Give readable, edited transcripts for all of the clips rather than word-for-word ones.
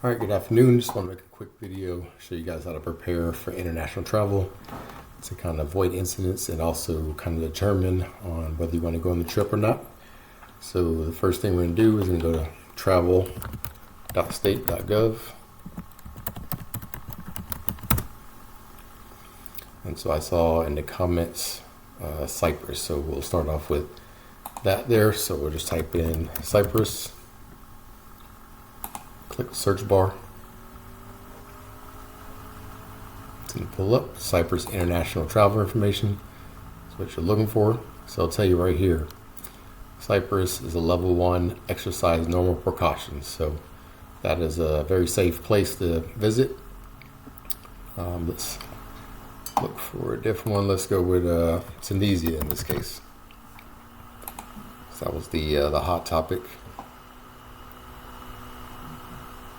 All right, good afternoon. Just want to make a quick video, show you guys how to prepare for international travel to kind of avoid incidents and also kind of determine on whether you want to go on the trip or not. So the first thing we're going to do is going to go to travel.state.gov. And so I saw in the comments Cyprus, so we'll start off with that there. So we'll just type in Cyprus. Click the search bar. It's going to pull up Cyprus International Travel Information. That's what you're looking for. So I'll tell you right here, Cyprus is a level 1 exercise normal precautions. So that is a very safe place to visit. Let's look for a different one. Let's go with Tunisia in this case. So that was the hot topic.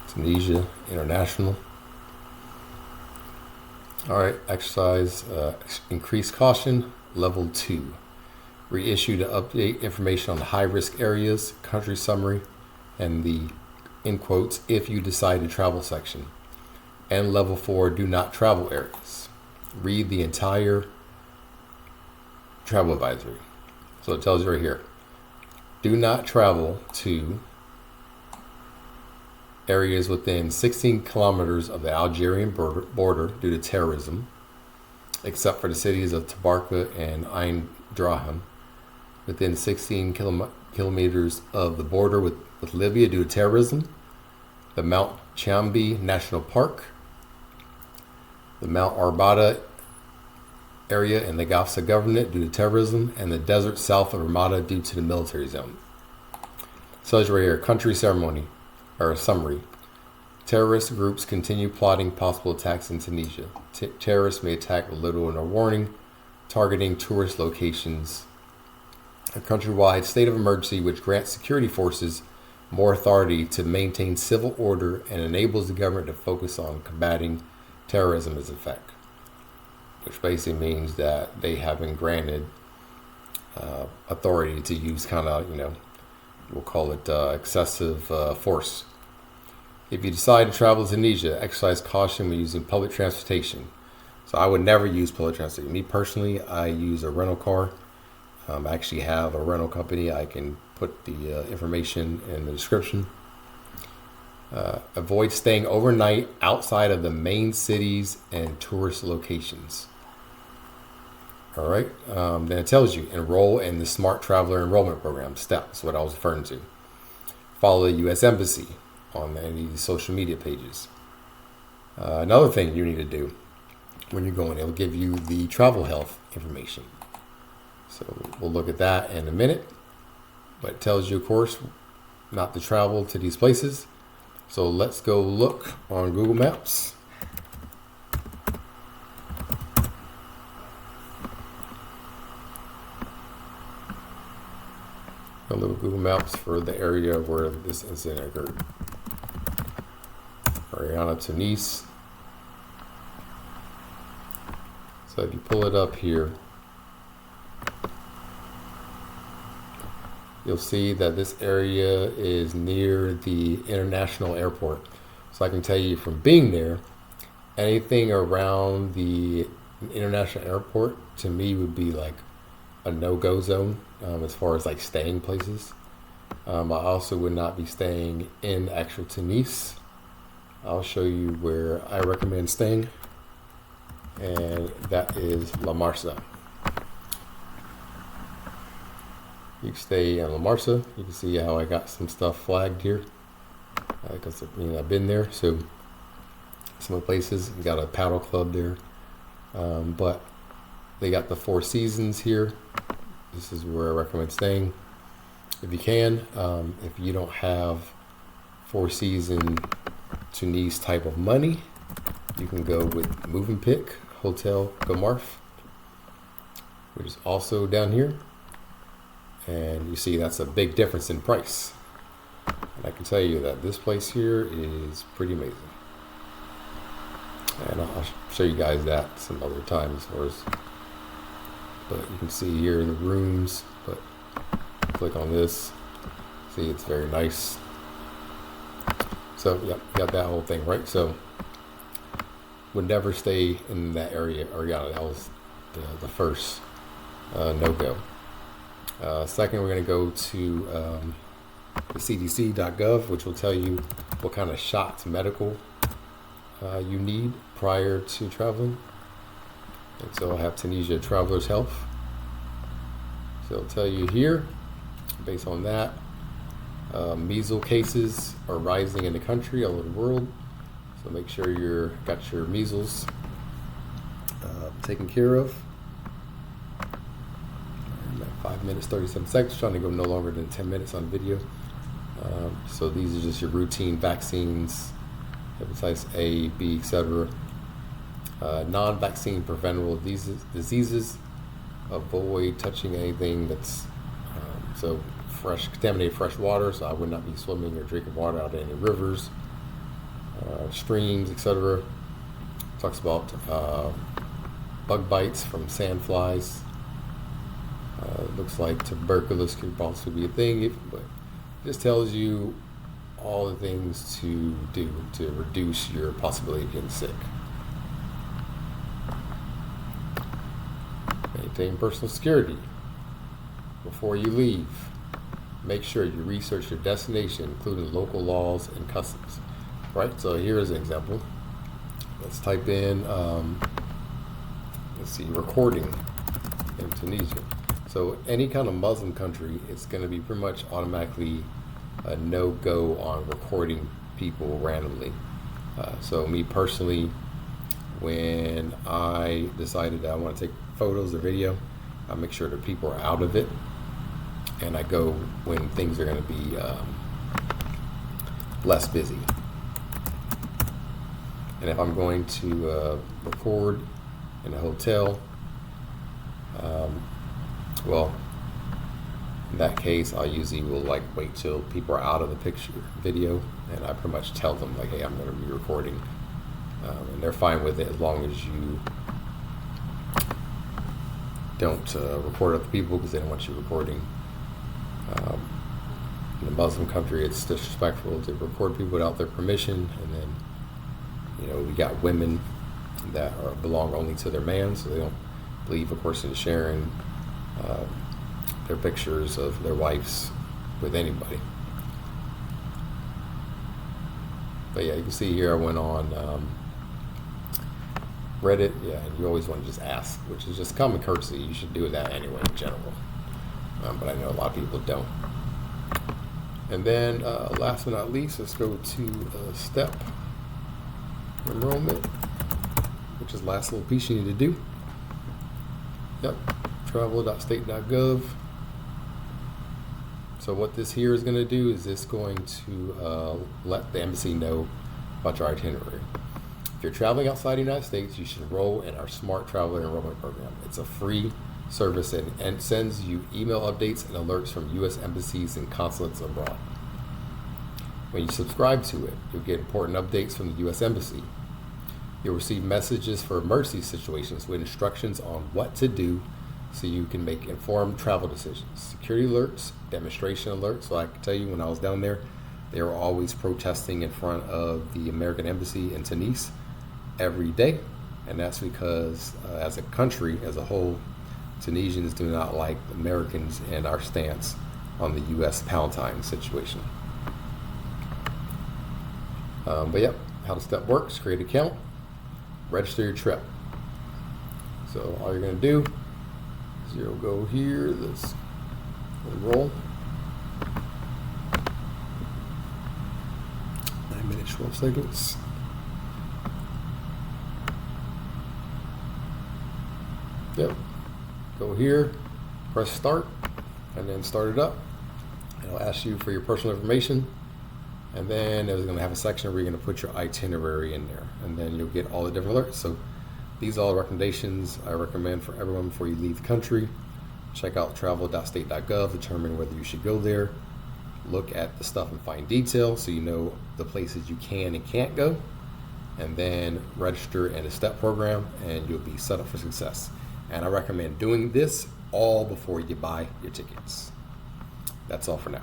Tunisia International. All right, exercise increased caution, level 2. Reissue to update information on the high-risk areas, country summary, and the, in quotes, if you decide to travel section. And level 4, do not travel areas. Read the entire travel advisory. So it tells you right here, do not travel to areas within 16 kilometers of the Algerian border due to terrorism, except for the cities of Tabarka and Ain Draham, within 16 kilometers of the border with Libya due to terrorism, the Mount Chambi National Park, the Mount Arbada area in the Gafsa Governorate due to terrorism, and the desert south of Ramada due to the military zone. So it's right here, country ceremony. Or summary. Terrorist groups continue plotting possible attacks in Tunisia. Terrorists may attack with little or no warning, targeting tourist locations. A countrywide state of emergency which grants security forces more authority to maintain civil order and enables the government to focus on combating terrorism is in effect. Which basically means that they have been granted authority to use kind of, we'll call it excessive force. If you decide to travel to Tunisia, exercise caution when using public transportation. So I would never use public transportation. Me personally, I use a rental car. I actually have a rental company. I can put the information in the description. Avoid staying overnight outside of the main cities and tourist locations. All right, then it tells you enroll in the Smart Traveler Enrollment Program. That's what I was referring to. Follow the U.S. Embassy on any of these social media pages. Another thing you need to do when you're going, it'll give you the travel health information. So we'll look at that in a minute. But it tells you, of course, not to travel to these places. So let's go look on Google Maps. A little Google Maps for the area where this incident occurred. Mariana, Tunis. So if you pull it up here, you'll see that this area is near the international airport. So I can tell you from being there, anything around the international airport to me would be like a no-go zone as far as like staying places. I also would not be staying in actual Tunis. I'll show you where I recommend staying, and that is La Marsa. You can stay in La Marsa. You can see how I got some stuff flagged here because I've been there. So some of the places, you got a paddle club there, but they got the Four Seasons here. This is where I recommend staying if you can. If you don't have Four Season Tunis type of money, you can go with Movenpick Hotel Gomarf, which is also down here. And you see that's a big difference in price. And I can tell you that this place here is pretty amazing. And I'll show you guys that some other time as far as, but you can see here the rooms, but click on this. See, it's very nice. So yeah, you got that whole thing, right? So would never stay in that area, or yeah, that was the first no-go. Second, we're going to go to the CDC.gov, which will tell you what kind of shots medical you need prior to traveling. And so I'll have Tunisia Traveler's Health. So it'll tell you here, based on that, measles cases are rising in the country, all over the world. So make sure you're got your measles taken care of. I'm at 5 minutes, 37 seconds, trying to go no longer than 10 minutes on video. So these are just your routine vaccines, hepatitis A, B, etc. Non-vaccine preventable diseases. Avoid touching anything that's so fresh, contaminated fresh water. So I would not be swimming or drinking water out of any rivers, streams, etc. Talks about bug bites from sandflies. Looks like tuberculosis could also be a thing, but this tells you all the things to do to reduce your possibility of getting sick. Maintain personal security. Before you leave, make sure you research your destination, including local laws and customs. Right, so here's an example. Let's type in, let's see, recording in Tunisia. So any kind of Muslim country, it's going to be pretty much automatically a no-go on recording people randomly. So me personally, when I decided that I want to take photos or video, I make sure that people are out of it, and I go when things are going to be less busy. And if I'm going to record in a hotel, well, in that case, I usually will like wait till people are out of the picture, video, and I pretty much tell them like, hey, I'm going to be recording, and they're fine with it as long as you don't record other people, because they don't want you recording. In a Muslim country, it's disrespectful to record people without their permission, and then we got women that belong only to their man, so they don't believe a person is sharing their pictures of their wives with anybody. But yeah, you can see here I went on Reddit. Yeah, and you always want to just ask, which is just common courtesy. You should do that anyway in general, but I know a lot of people don't. And then last but not least, let's go to STEP enrollment, which is the last little piece you need to do. Yep, travel.state.gov. So what this here is going to do is this going to let the embassy know about your itinerary. If you're traveling outside the United States, you should enroll in our Smart Traveler Enrollment Program. It's a free service and sends you email updates and alerts from U.S. embassies and consulates abroad. When you subscribe to it, you'll get important updates from the U.S. Embassy. You'll receive messages for emergency situations with instructions on what to do so you can make informed travel decisions. Security alerts, demonstration alerts. So I can tell you, when I was down there, they were always protesting in front of the American Embassy in Tunis every day. And that's because as a country, as a whole, Tunisians do not like Americans and our stance on the U.S. Palestine situation. But yep, how the STEP works: create an account, register your trip. So all you're going to do is you'll go here, let's enroll. 9 minutes, 12 seconds. Yep, go here, press start, and then start it up. It'll ask you for your personal information. And then it's going to have a section where you're going to put your itinerary in there, and then you'll get all the different alerts. So these are all the recommendations I recommend for everyone before you leave the country. Check out travel.state.gov, determine whether you should go there. Look at the stuff in fine detail so you know the places you can and can't go. And then register in a STEP program, and you'll be set up for success. And I recommend doing this all before you buy your tickets. That's all for now.